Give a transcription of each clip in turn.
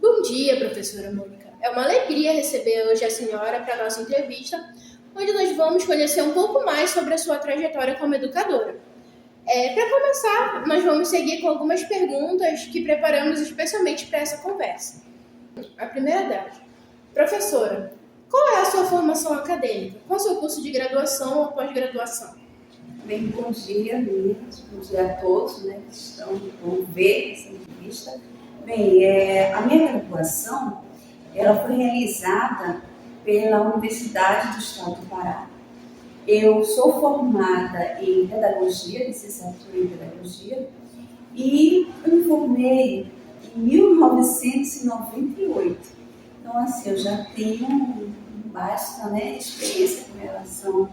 Bom dia, professora Mônica. É uma alegria receber hoje a senhora para a nossa entrevista, onde nós vamos conhecer um pouco mais sobre a sua trajetória como educadora. Para começar, nós vamos seguir com algumas perguntas que preparamos especialmente para essa conversa. A primeira delas: professora, qual é a sua formação acadêmica? Qual é o seu curso de graduação ou pós-graduação? Bem, bom dia, meninas. Bom dia a todos, né, que vão ver essa entrevista. Bem, a minha graduação, ela foi realizada pela Universidade do Estado do Pará. Eu sou formada em Pedagogia, licenciatura em Pedagogia, e eu me formei em 1998. Então, assim, eu já tenho bastante, experiência com relação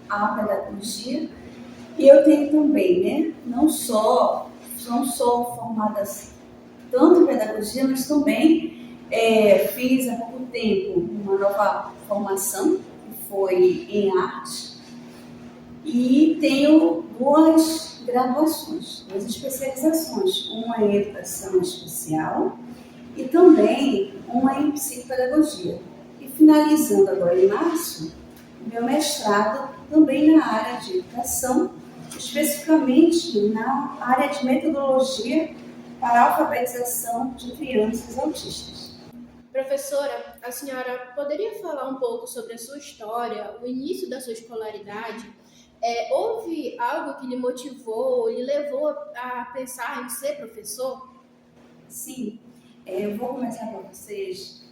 à pedagogia. E eu tenho também, não sou formada tanto em pedagogia, mas também fiz há pouco tempo uma nova formação, que foi em arte, e tenho duas graduações, duas especializações, uma em educação especial e também uma em psicopedagogia. E finalizando agora em março, meu mestrado também na área de educação, especificamente na área de metodologia para a alfabetização de crianças autistas. Professora, a senhora poderia falar um pouco sobre a sua história, o início da sua escolaridade? Houve algo que lhe motivou, lhe levou a pensar em ser professor? Sim, eu vou começar para vocês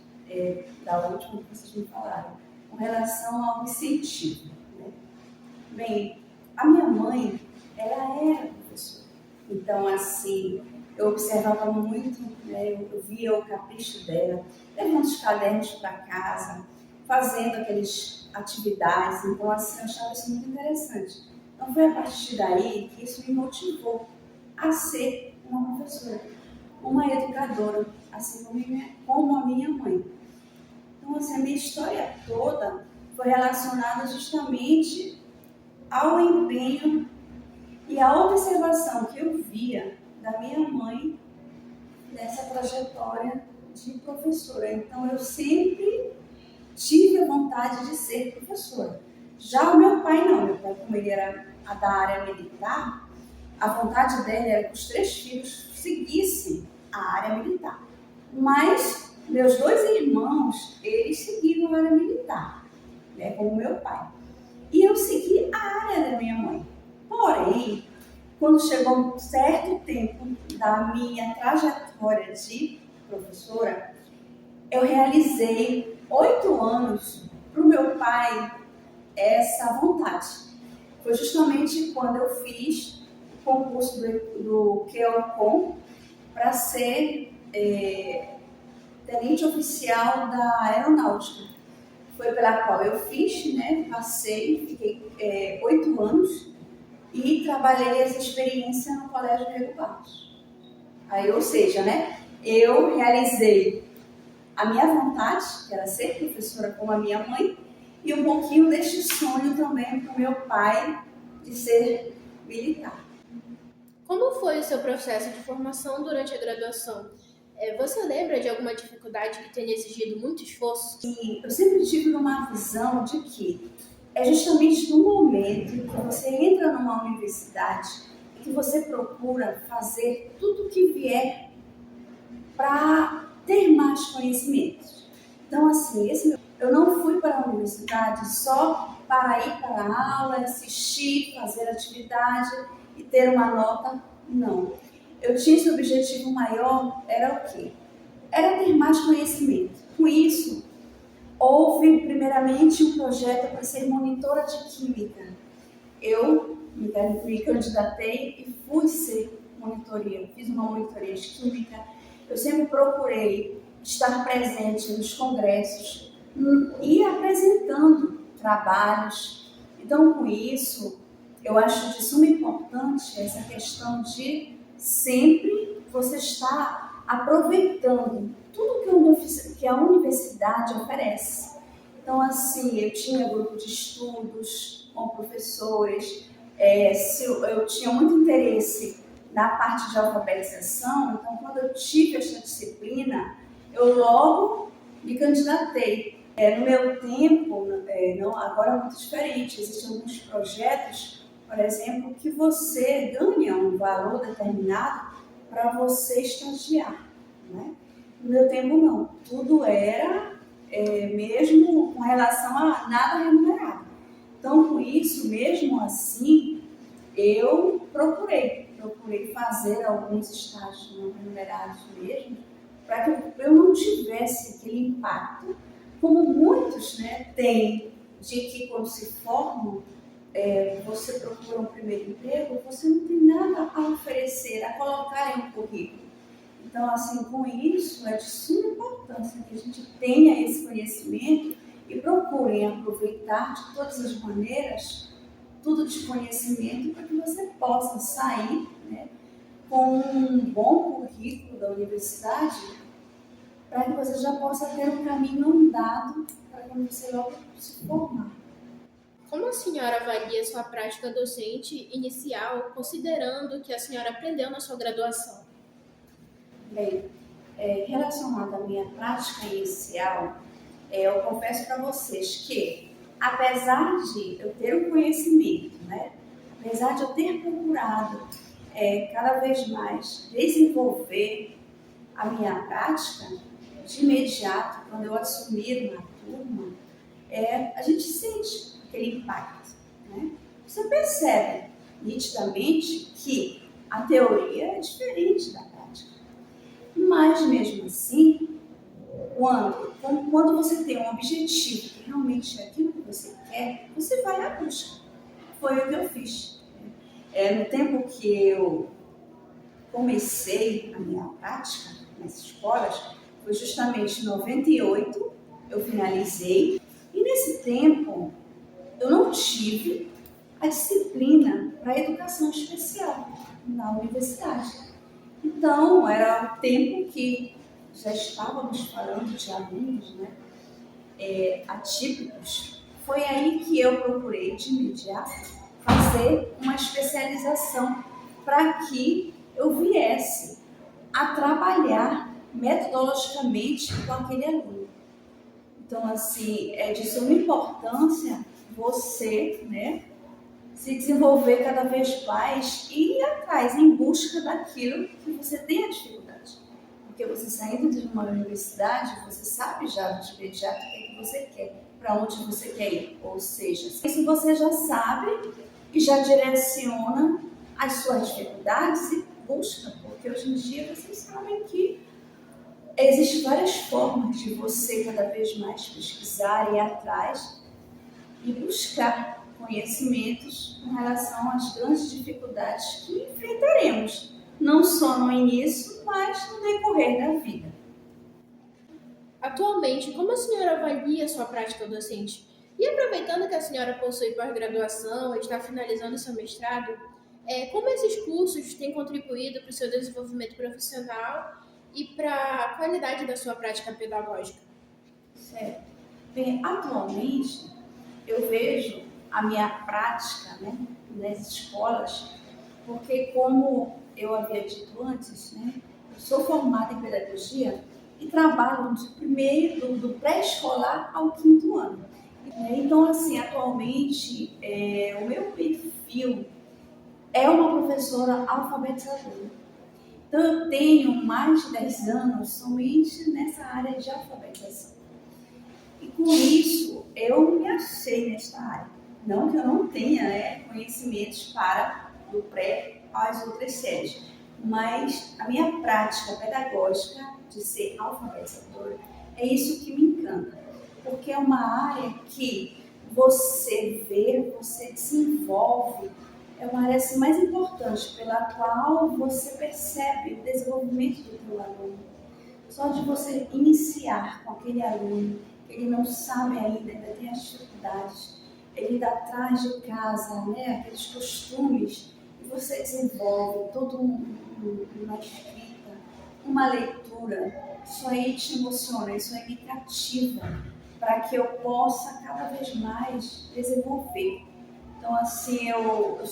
da última que vocês me falaram, com relação ao incentivo. Bem, a minha mãe, ela era professora. Então, assim, eu observava muito, eu via o capricho dela, levando os cadernos para casa, fazendo aquelas atividades. Então, assim, eu achava isso muito interessante. Então, foi a partir daí que isso me motivou a ser uma professora, uma educadora, assim como a minha mãe. Então, assim, a minha história toda foi relacionada justamente ao empenho e à observação que eu via da minha mãe nessa trajetória de professora. Então, eu sempre tive a vontade de ser professora. Já o meu pai não. Meu pai, como ele era da área militar, a vontade dele era que os 3 filhos seguissem a área militar. Mas meus 2 irmãos, eles seguiram a área militar, como meu pai. E eu segui a área da minha mãe. Porém, quando chegou um certo tempo da minha trajetória de professora, eu realizei 8 anos para o meu pai essa vontade. Foi justamente quando eu fiz o concurso do QEOCOM para ser tenente oficial da aeronáutica. Foi pela qual eu fiz, passei, fiquei 8 anos e trabalhei essa experiência no Colégio Diego Barros. Aí, ou seja, eu realizei a minha vontade, que era ser professora como a minha mãe, e um pouquinho deste sonho também para o meu pai de ser militar. Como foi o seu processo de formação durante a graduação? Você lembra de alguma dificuldade que tenha exigido muito esforço? E eu sempre tive uma visão de que é justamente no momento que você entra numa universidade e que você procura fazer tudo o que vier para ter mais conhecimentos. Então, assim, eu não fui para a universidade só para ir para a aula, assistir, fazer atividade e ter uma nota, não. Eu tinha esse objetivo maior, era o quê? Era ter mais conhecimento. Com isso, houve primeiramente um projeto para ser monitora de química. Eu me candidatei e fui ser monitoria, fiz uma monitoria de química. Eu sempre procurei estar presente nos congressos e apresentando trabalhos. Então, com isso, eu acho de suma importância essa questão de sempre você estar aproveitando tudo que a universidade oferece. Então, assim, eu tinha grupo de estudos com professores, eu tinha muito interesse na parte de alfabetização, então, quando eu tive essa disciplina, eu logo me candidatei. No meu tempo, não, agora é muito diferente. Existem alguns projetos, por exemplo, que você ganha um valor determinado para você estagiar, né? No meu tempo, não. Tudo era mesmo com relação a nada remunerado. Então, com isso, mesmo assim, eu procurei fazer alguns estágios não remunerados mesmo, para que eu não tivesse aquele impacto, como muitos, né, têm, de que quando se formam, você procura um primeiro emprego, você não tem nada a oferecer, a colocar em um currículo. Então, assim, com isso, é de suma importância que a gente tenha esse conhecimento e procurem aproveitar de todas as maneiras tudo de conhecimento para que você possa sair, né, com um bom currículo da universidade, para que você já possa ter um caminho andado para quando você logo se formar. Como a senhora avalia sua prática docente inicial, considerando que a senhora aprendeu na sua graduação? Bem, relacionado à minha prática inicial, eu confesso para vocês que, apesar de eu ter um conhecimento, né, apesar de eu ter procurado cada vez mais desenvolver a minha prática, de imediato, quando eu assumir uma turma, a gente sente aquele impacto, né? Você percebe nitidamente que a teoria é diferente da prática, mas mesmo assim, quando você tem um objetivo que realmente é aquilo que você quer, você vai à busca. Foi o que eu fiz. No tempo que eu comecei a minha prática nas escolas, foi justamente em 98, eu finalizei, e nesse tempo eu não tive a disciplina para educação especial na universidade. Então, era o tempo que já estávamos falando de alunos, né, atípicos. Foi aí que eu procurei de imediato fazer uma especialização para que eu viesse a trabalhar metodologicamente com aquele aluno. Então, assim, é de suma importância você, né, se desenvolver cada vez mais e ir atrás, em busca daquilo que você tem a dificuldade. Porque você saindo de uma universidade, você sabe já de imediato o que você quer, para onde você quer ir. Ou seja, isso você já sabe e já direciona as suas dificuldades e busca, porque hoje em dia vocês sabem que existem várias formas de você cada vez mais pesquisar e ir atrás e buscar conhecimentos com relação às grandes dificuldades que enfrentaremos, não só no início, mas no decorrer da vida. Atualmente, como a senhora avalia sua prática docente? E aproveitando que a senhora possui pós-graduação e está finalizando seu mestrado, como esses cursos têm contribuído para o seu desenvolvimento profissional e para a qualidade da sua prática pedagógica? Certo. Bem, atualmente, eu vejo a minha prática, né, nas escolas, porque como eu havia dito antes, né, eu sou formada em pedagogia e trabalho do pré-escolar ao 5º ano. Então, assim, atualmente, o meu perfil é uma professora alfabetizadora. Então, eu tenho mais de 10 anos somente nessa área de alfabetização. E com isso, eu me achei nesta área. Não que eu não tenha conhecimentos para do pré às outras séries, mas a minha prática pedagógica de ser alfabetizadora é isso que me encanta, porque é uma área que você vê, você desenvolve, é uma área assim, mais importante, pela qual você percebe o desenvolvimento do teu aluno. Só de você iniciar com aquele aluno, ele não sabe ainda tem as dificuldades, ele ainda traz de casa, né, aqueles costumes, e você desenvolve toda uma escrita, uma leitura, isso aí te emociona, isso aí me cativa, para que eu possa cada vez mais desenvolver. Então, assim, eu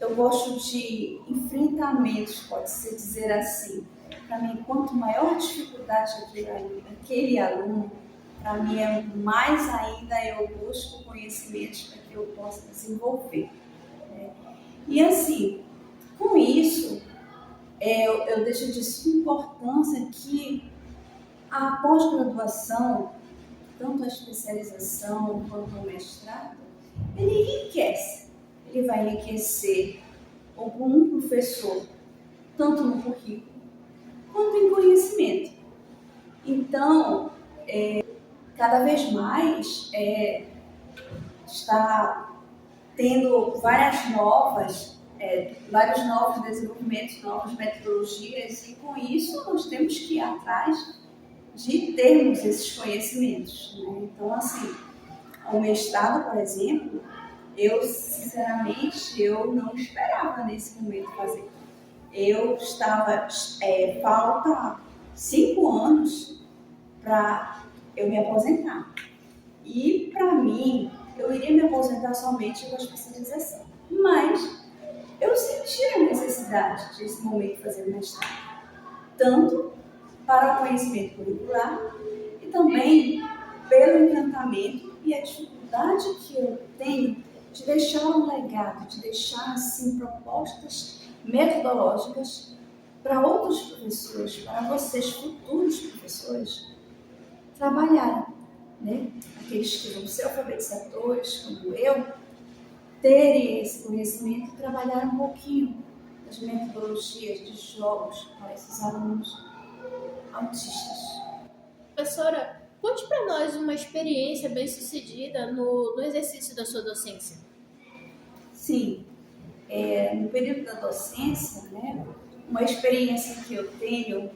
eu gosto de enfrentamentos, pode-se dizer assim. Para mim, quanto maior a dificuldade aquele aluno, para mim mais ainda eu busco conhecimentos para que eu possa desenvolver. Né? E assim, com isso, eu deixo de suma importância que a pós-graduação, tanto a especialização quanto o mestrado, ele enriquece. Ele vai enriquecer um professor, tanto no currículo quanto em conhecimento. Então, cada vez mais está tendo vários novos desenvolvimentos, novas metodologias, e com isso nós temos que ir atrás de termos esses conhecimentos. Né? Então, assim, o mestrado, por exemplo, eu, sinceramente, eu não esperava nesse momento fazer. Eu estava, falta 5 anos para eu me aposentar. E, para mim, eu iria me aposentar somente com a especialização. Mas eu senti a necessidade desse momento fazer o mestrado. Tanto para o conhecimento curricular e também pelo encantamento e a dificuldade que eu tenho de deixar um legado, de deixar assim propostas metodológicas para outros professores, para vocês futuros professores trabalharem, né? Aqueles que vão ser alfabetizadores, como eu, terem esse conhecimento e trabalhar um pouquinho das metodologias de jogos para esses alunos autistas. Professora, conte para nós uma experiência bem-sucedida no exercício da sua docência. Sim, no período da docência, né, uma experiência que eu tenho,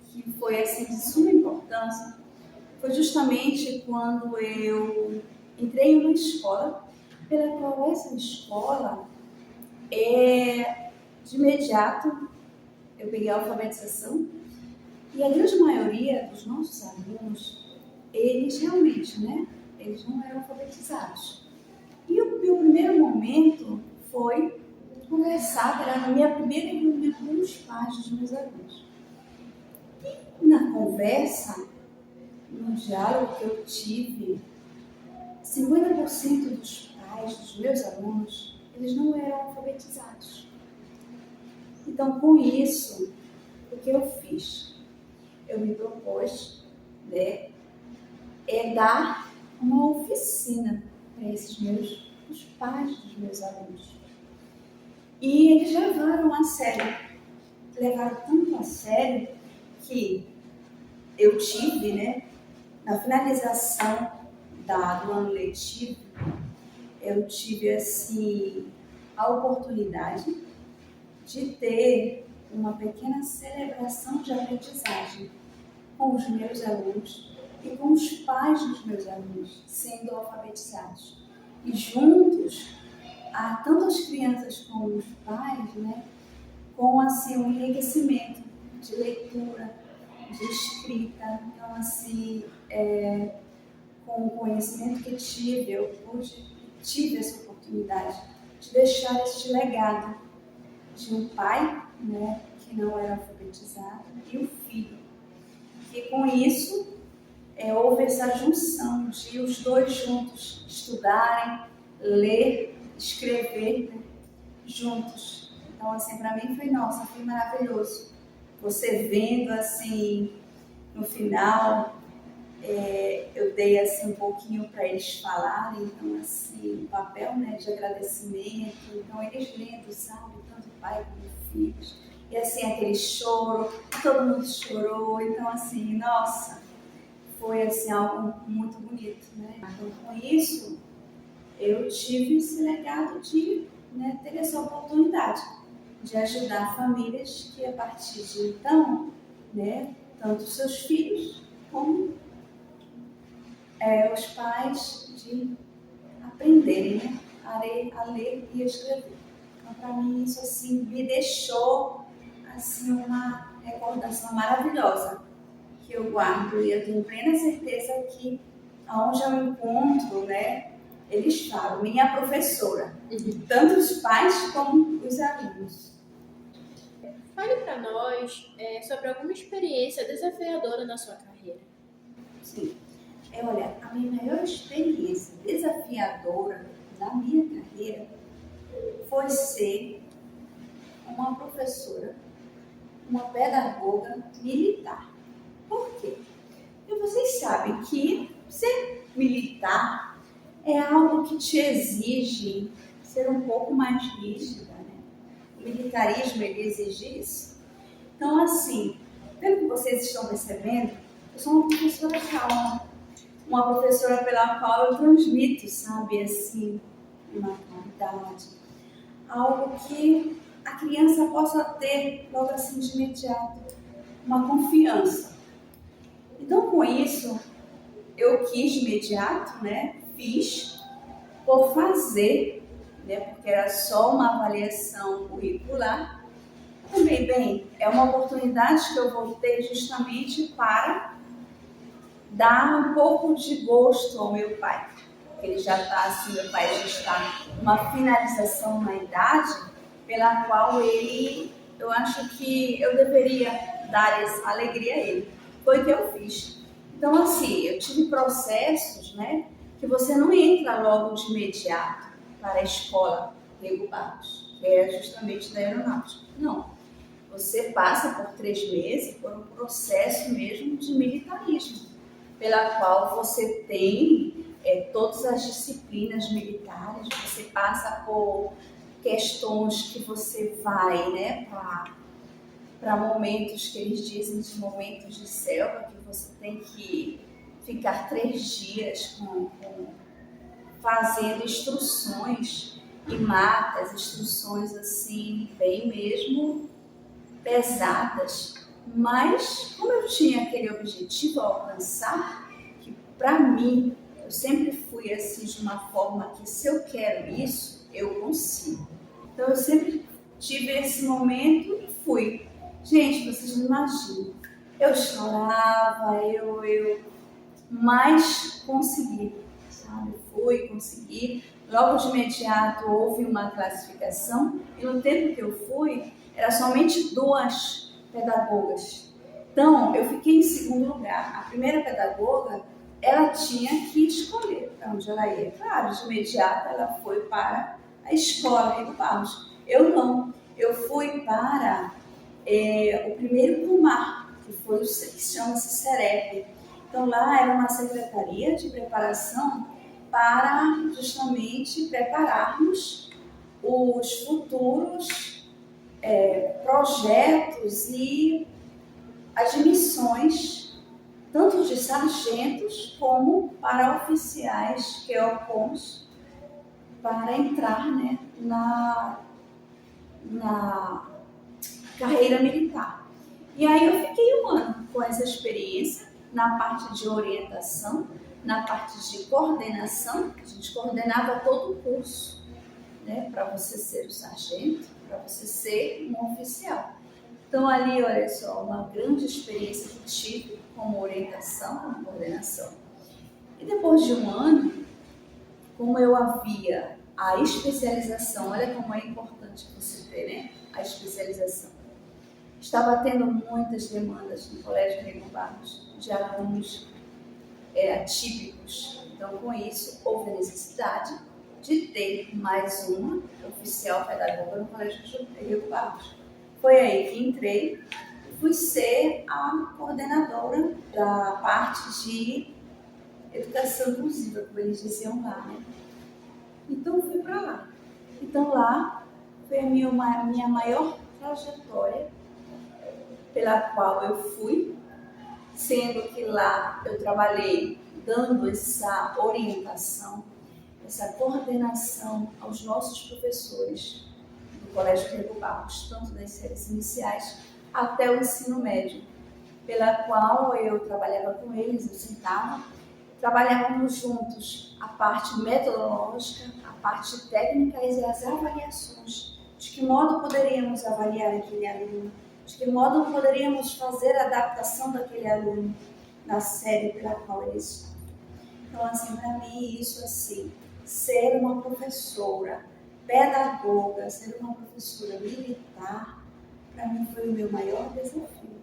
que foi assim, de suma importância, foi justamente quando eu entrei em uma escola, pela qual essa escola, de imediato, eu peguei a alfabetização, e a grande maioria dos nossos alunos, eles realmente, né, eles não eram alfabetizados. E o meu primeiro momento foi conversar, era a minha primeira reunião com os pais dos meus alunos. E na conversa, no diálogo que eu tive, 50% dos pais dos meus alunos, eles não eram alfabetizados. Então, com isso, o que eu fiz? Eu me propus, né, dar uma oficina para os pais dos meus alunos. E eles levaram a sério, levaram tanto a sério que eu tive, né, na finalização do ano letivo, eu tive assim a oportunidade de ter uma pequena celebração de aprendizagem com os meus alunos e com os pais dos meus alunos sendo alfabetizados. E juntos, tanto as crianças como os pais, né, com assim, um enriquecimento de leitura, de escrita. Então, assim, com o conhecimento que tive, eu tive essa oportunidade de deixar este legado de um pai, né, que não era alfabetizado, e o filho. E com isso, houve essa junção de os dois juntos estudarem, ler, escrever, né, juntos. Então, assim, para mim foi maravilhoso. Você vendo, assim, no final, eu dei, assim, um pouquinho para eles falarem, então, assim, um papel, né, de agradecimento. Então, eles lendo, sabe, tanto pai como filhos. E, assim, aquele choro, todo mundo chorou. Então, assim, nossa, foi, assim, algo muito bonito, né? Então, com isso, eu tive esse legado de, né, ter essa oportunidade de ajudar famílias que, a partir de então, né, tanto seus filhos como os pais de aprenderem, né, a ler e a escrever. Então, para mim, isso assim, me deixou assim, uma recordação maravilhosa que eu guardo, e eu tenho plena certeza que aonde eu encontro, né, eles falam, minha professora, tanto os pais como os alunos. Fale para nós sobre alguma experiência desafiadora na sua carreira. Sim. Olha, a minha maior experiência desafiadora na minha carreira foi ser uma professora, uma pedagoga militar. Por quê? Porque vocês sabem que ser militar é algo que te exige ser um pouco mais rígida, né? O militarismo, ele exige isso. Então, assim, pelo que vocês estão percebendo, eu sou uma professora calma, uma professora pela qual eu transmito, sabe, assim, uma qualidade, algo que a criança possa ter logo assim de imediato, uma confiança. Então, com isso, eu quis de imediato, né, fiz por fazer, né, porque era só uma avaliação curricular. Também, bem, é uma oportunidade que eu vou ter justamente para dar um pouco de gosto ao meu pai. Ele já está assim, meu pai já está numa finalização na idade pela qual eu acho que eu deveria dar essa alegria a ele. Foi o que eu fiz. Então, assim, eu tive processos, né, que você não entra logo de imediato para a escola Rego Barros, que é justamente da aeronáutica. Não. Você passa por 3 meses por um processo mesmo de militarismo, pela qual você tem todas as disciplinas militares, você passa por questões que você vai, né, para momentos que eles dizem de momentos de selva, que você tem que ficar 3 dias fazendo instruções e matas, instruções assim, bem mesmo pesadas. Mas, como eu tinha aquele objetivo a alcançar, que para mim, eu sempre fui assim de uma forma que se eu quero isso, eu consigo. Então, eu sempre tive esse momento e fui. Gente, vocês não imaginam. Eu chorava, mas consegui, sabe? Fui, consegui. Logo de imediato houve uma classificação e no tempo que eu fui, era somente 2 pedagogas. Então, eu fiquei em segundo lugar. A primeira pedagoga, ela tinha que escolher para onde ela ia. Claro, de imediato ela foi para a escola Rego Barros. Eu não. Eu fui para o primeiro pomar, que chama-se CEREP. Então, lá era uma secretaria de preparação para justamente prepararmos os futuros projetos e admissões, tanto de sargentos como para oficiais QEOCOMs, para entrar, né, na carreira militar. E aí eu fiquei 1 ano com essa experiência na parte de orientação, na parte de coordenação. A gente coordenava todo o curso, né, para você ser o sargento, para você ser um oficial. Então ali, olha só, uma grande experiência que tive como orientação, como coordenação. E depois de 1 ano, como eu havia a especialização, olha como é importante você ter, né, a especialização. Estava tendo muitas demandas no Colégio Rego Barros de alunos atípicos. Então, com isso, houve a necessidade de ter mais uma oficial pedagoga no Colégio Rego Barros. Foi aí que entrei e fui ser a coordenadora da parte de educação inclusiva, como eles diziam lá, né? Então, fui para lá. Então, lá foi a minha maior trajetória pela qual eu fui, sendo que lá eu trabalhei dando essa orientação, essa coordenação aos nossos professores do Colégio Rego Barros, tanto das séries iniciais até o ensino médio, pela qual eu trabalhava com eles, eu sentava, trabalhávamos juntos a parte metodológica, a parte técnica e as avaliações. De que modo poderíamos avaliar aquele aluno? De que modo poderíamos fazer a adaptação daquele aluno na série pela qual ele estuda? Então, assim, para mim, isso assim, ser uma professora pedagoga, ser uma professora militar, para mim foi o meu maior desafio.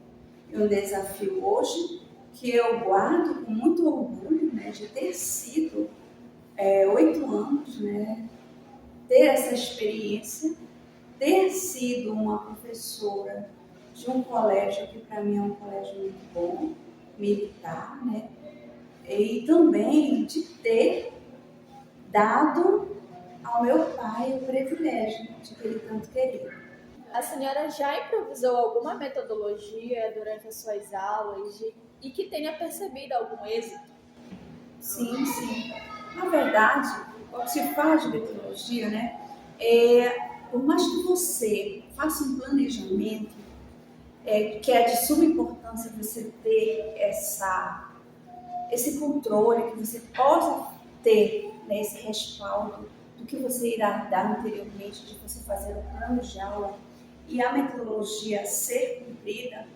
É um desafio hoje que eu guardo com muito orgulho, né, de ter sido 8 anos, né, ter essa experiência, ter sido uma professora de um colégio que para mim é um colégio muito bom, militar, né, e também de ter dado ao meu pai o privilégio de que ele tanto queria. A senhora já improvisou alguma metodologia durante as suas aulas e que tenha percebido algum êxito? Sim, sim. Na verdade, quando se fala de metodologia, né, por mais que você faça um planejamento, que é de suma importância você ter esse controle, que você possa ter, né, esse respaldo do que você irá dar anteriormente, de você fazer o plano de aula e a metodologia ser cumprida,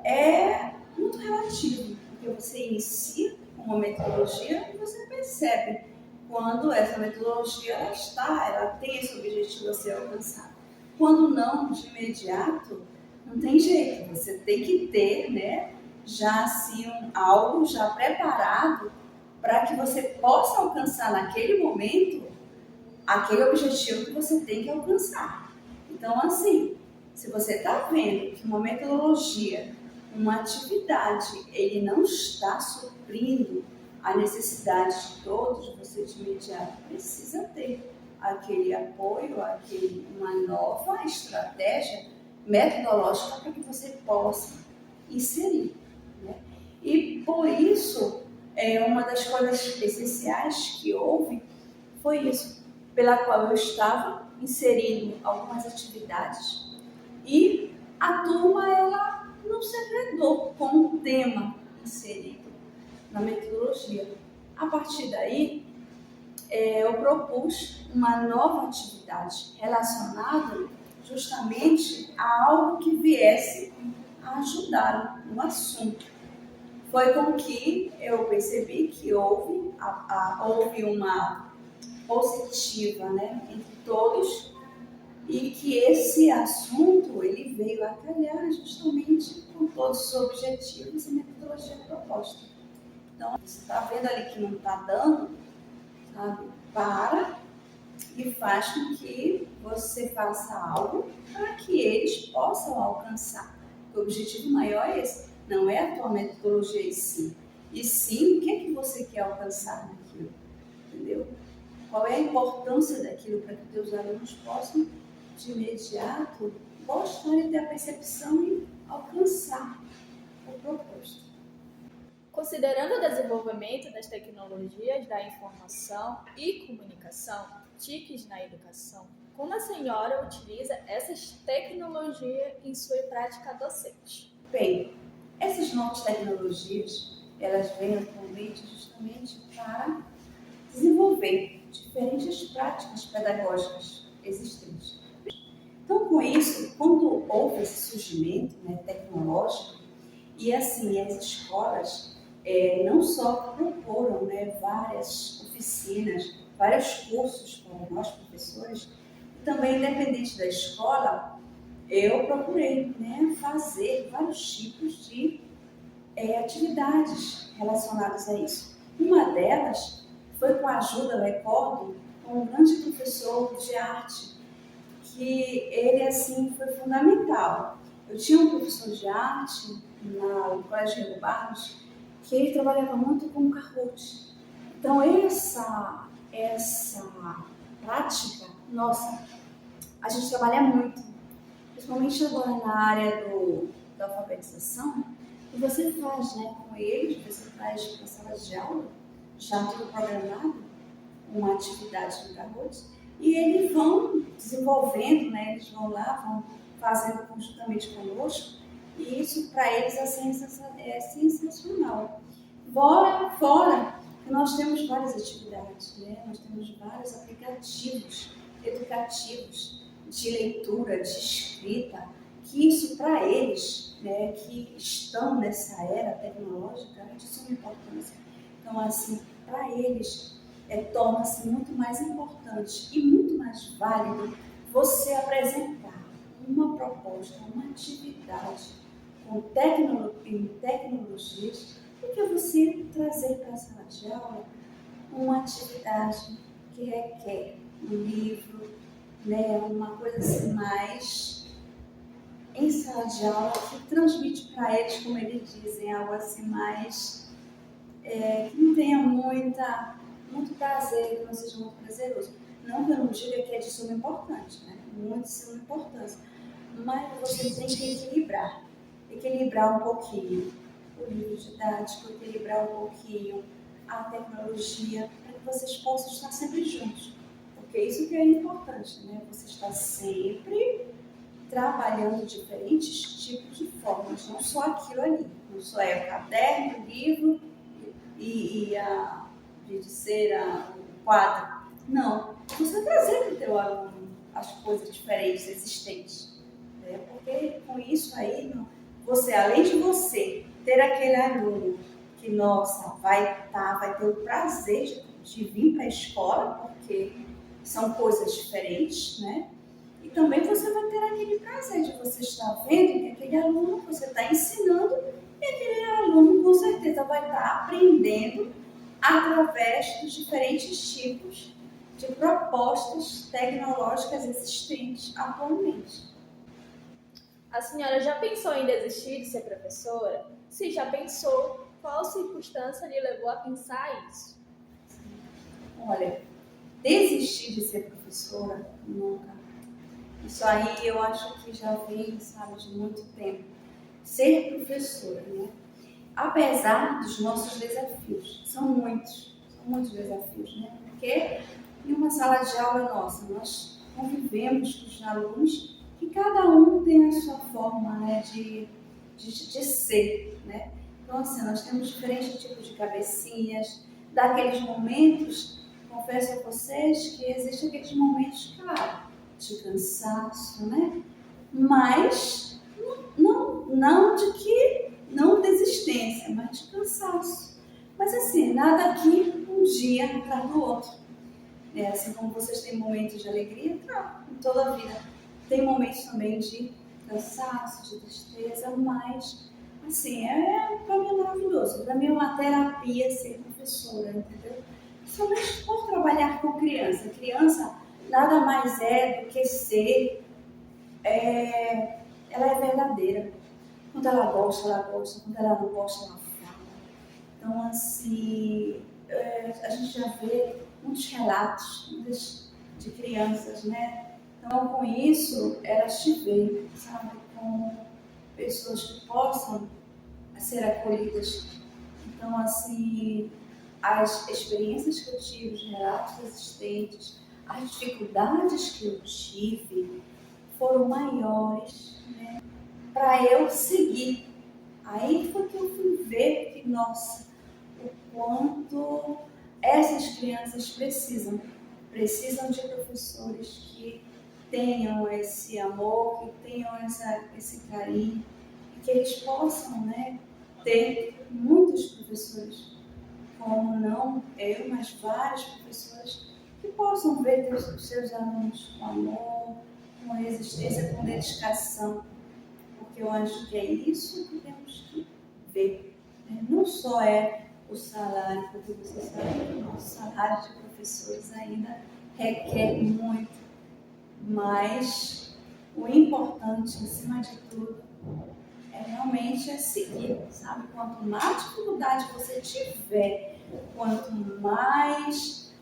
é muito relativo, porque você inicia com uma metodologia e você percebe quando essa metodologia ela tem esse objetivo a ser alcançado. Quando não, de imediato, não tem jeito, você tem que ter, né, já assim algo já preparado para que você possa alcançar naquele momento aquele objetivo que você tem que alcançar. Então, assim, se você está vendo que uma metodologia, uma atividade, ele não está suprindo a necessidade de todos, você de imediato precisa ter aquele apoio, uma nova estratégia metodológica para que você possa inserir, né? E por isso, uma das coisas essenciais que houve foi isso, pela qual eu estava inserindo algumas atividades e a turma ela não se agradou com o tema inserido na metodologia. A partir daí, eu propus uma nova atividade relacionada justamente a algo que viesse a ajudar no assunto. Foi com que eu percebi que houve uma positiva, né, entre todos, e que esse assunto ele veio a calhar justamente com todos os objetivos e metodologia proposta. Então, você está vendo ali que não está dando, sabe? Para e faz com que você faça algo para que eles possam alcançar. O objetivo maior é esse, não é a tua metodologia em si, e sim o que é que você quer alcançar naquilo, entendeu? Qual é a importância daquilo para que teus alunos possam, de imediato, gostar e ter a percepção e alcançar o proposto. Considerando o desenvolvimento das tecnologias da informação e comunicação, TICs na educação, como a senhora utiliza essas tecnologias em sua prática docente? Bem, essas novas tecnologias, elas vêm atualmente justamente para desenvolver diferentes práticas pedagógicas existentes. Então, com isso, quando houve esse surgimento, né, tecnológico, e assim, as escolas não só proporam, né, várias oficinas, vários cursos para nós professores, e também, independente da escola, eu procurei, né, fazer vários tipos de atividades relacionadas a isso. Uma delas foi com a ajuda, eu recordo, de um grande professor de arte, que ele, assim, foi fundamental. Eu tinha um professor de arte no Colégio Rio Barros, que ele trabalhava muito com Kahoot. Então, essa prática, nossa, a gente trabalha muito, principalmente agora na área da alfabetização, e você faz, né, com eles, você faz para salas de aula, já tudo programado, uma atividade no Kahoot, e eles vão desenvolvendo, né, eles vão lá, vão fazendo conjuntamente conosco, e isso para eles é sensacional. Fora que nós temos várias atividades, né, nós temos vários aplicativos educativos de leitura, de escrita, que isso para eles, né, que estão nessa era tecnológica, é de suma importância. Então, assim, para eles, torna-se muito mais importante e muito mais válido você apresentar uma proposta, uma atividade com tecnologias, do que você trazer para a sala de aula uma atividade que requer um livro, né, uma coisa assim mais em sala de aula, que transmite para eles, como eles dizem, algo assim mais que não tenha muito prazer, que não seja muito prazeroso. Não que eu não diga que é de suma importância, né? Muito de suma importância. Mas você tem que equilibrar um pouquinho o livro didático, equilibrar um pouquinho a tecnologia, para que vocês possam estar sempre juntos. Porque isso que é importante, né? Você está sempre trabalhando diferentes tipos de formas, não só aquilo ali, não só é o caderno, o livro e a o quadro. Não, você trazer para o teu aluno as coisas diferentes existentes, né? Porque com isso aí, você, além de você ter aquele aluno que, nossa, vai ter o prazer de vir para a escola, porque são coisas diferentes, né? E também você vai ter aquele prazer de você estar vendo que aquele aluno que você está ensinando, e aquele aluno com certeza vai estar aprendendo através dos diferentes tipos de propostas tecnológicas existentes atualmente. A senhora já pensou em desistir de ser professora? Se já pensou, qual circunstância lhe levou a pensar isso? Olha, desistir de ser professora, nunca. Isso aí eu acho que já vem, sabe, de muito tempo. Ser professora, né? Apesar dos nossos desafios, são muitos desafios, né? Porque em uma sala de aula nossa, nós convivemos com os alunos que cada um tem a sua forma, né, de ser, né? Então, assim, nós temos diferentes tipos de cabecinhas, daqueles momentos, confesso a vocês que existem aqueles momentos, claro, de cansaço, né? Mas não desistência, mas de cansaço. Mas assim, nada aqui um dia atrás do outro. Assim como vocês têm momentos de alegria, claro, em toda a vida tem momentos também de cansaço, de tristeza, mas assim, para mim é maravilhoso. Para mim é uma terapia ser professora, entendeu? Somente por trabalhar com criança. Criança nada mais é do que ser, ela é verdadeira. Quando ela gosta, ela gosta. Quando ela não gosta, ela fala. Então, assim, a gente já vê muitos relatos de crianças, né? Então, com isso, elas te veem, sabe? Como pessoas que possam ser acolhidas. Então, assim, as experiências que eu tive, os relatos existentes, as dificuldades que eu tive foram maiores, né, para eu seguir. Aí foi que eu fui ver que, nossa, o quanto essas crianças precisam de professores que tenham esse amor, que tenham esse carinho, e que eles possam, né, ter muitos professores, como não eu, mas vários professores, que possam ver os seus alunos com amor, com resistência, com dedicação, porque eu acho que é isso que temos que ver. Não só é o salário, porque você sabe que o nosso salário de professores ainda requer muito, mas o importante, acima de tudo, realmente seguir, sabe? Quanto mais dificuldade você tiver, quanto mais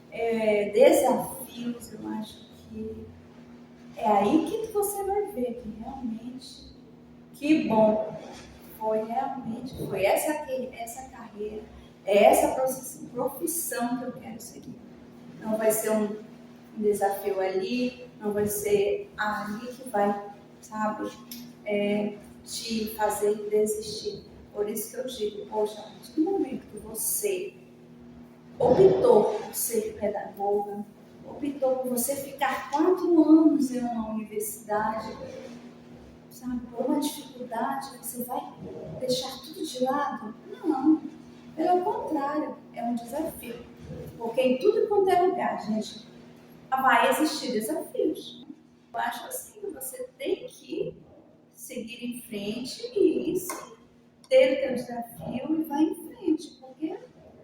desafios, eu acho que é aí que você vai ver que realmente, que bom, foi essa carreira, essa profissão que eu quero seguir. Não vai ser um desafio ali, não vai ser ali que vai, sabe, te fazer desistir. Por isso que eu digo, poxa, no momento que você optou por ser pedagoga, optou por você ficar 4 anos em uma universidade, sabe, por uma dificuldade, você vai deixar tudo de lado? Não, pelo contrário, é um desafio. Porque em tudo quanto é lugar, gente, vai existir desafios. Eu acho assim que você tem que seguir em frente e ter o teu desafio e vai em frente, porque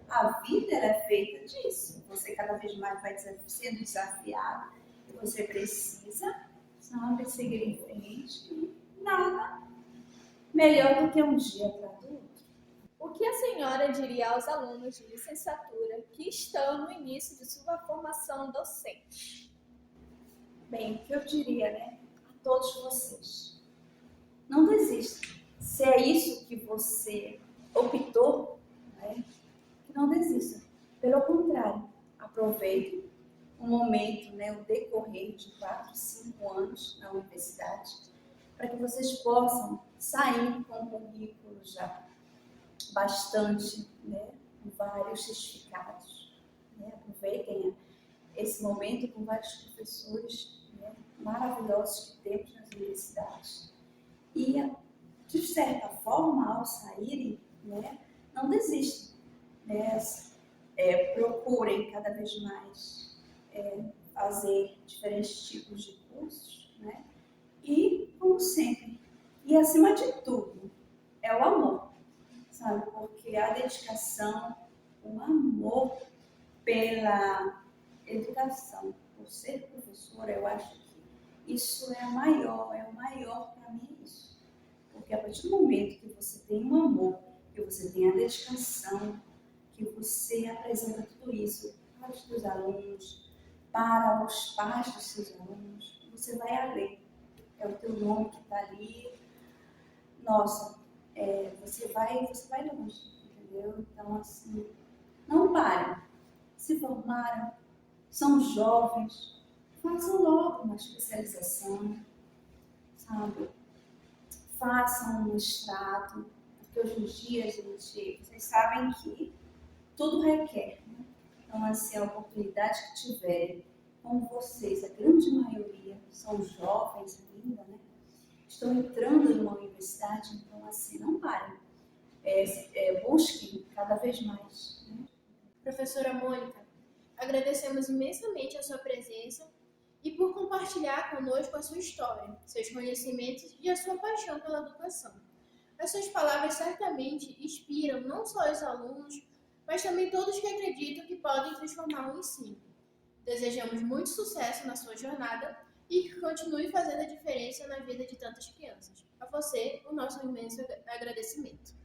a vida ela é feita disso. Você cada vez mais vai sendo desafiado e você precisa, sabe, seguir em frente e nada melhor do que um dia atrás do outro. O que a senhora diria aos alunos de licenciatura que estão no início de sua formação docente? Bem, o que eu diria, né, a todos vocês? Não desista. Se é isso que você optou, né, que não desista. Pelo contrário, aproveite o momento, né, o decorrer de 4, 5 anos na universidade, para que vocês possam sair com um currículo já bastante, né, com vários certificados. Né? Aproveitem esse momento com vários professores, né, maravilhosos que temos nas universidades. E, de certa forma, ao saírem, né, não desistam. Né? Procurem cada vez mais fazer diferentes tipos de cursos, né? E, como sempre, e acima de tudo, é o amor, sabe? Porque a dedicação, o amor pela educação, por ser professora, eu acho que isso é o maior para mim é isso. Porque a partir do momento que você tem um amor, que você tem a dedicação, que você apresenta tudo isso para os seus alunos, para os pais dos seus alunos, você vai além. É o teu nome que está ali. Nossa, você vai longe, entendeu? Então, assim, não parem. Se formaram, são jovens, façam logo uma especialização, sabe? Façam um mestrado, porque hoje em dia, gente, vocês sabem que tudo requer, né? Então, assim, a oportunidade que tiverem, como vocês, a grande maioria são jovens ainda, né? Estão entrando numa universidade, então, assim, não parem. Busquem cada vez mais. Né? Professora Mônica, agradecemos imensamente a sua presença e por compartilhar conosco a sua história, seus conhecimentos e a sua paixão pela educação. As suas palavras certamente inspiram não só os alunos, mas também todos que acreditam que podem transformar o ensino. Desejamos muito sucesso na sua jornada e que continue fazendo a diferença na vida de tantas crianças. A você, o nosso imenso agradecimento.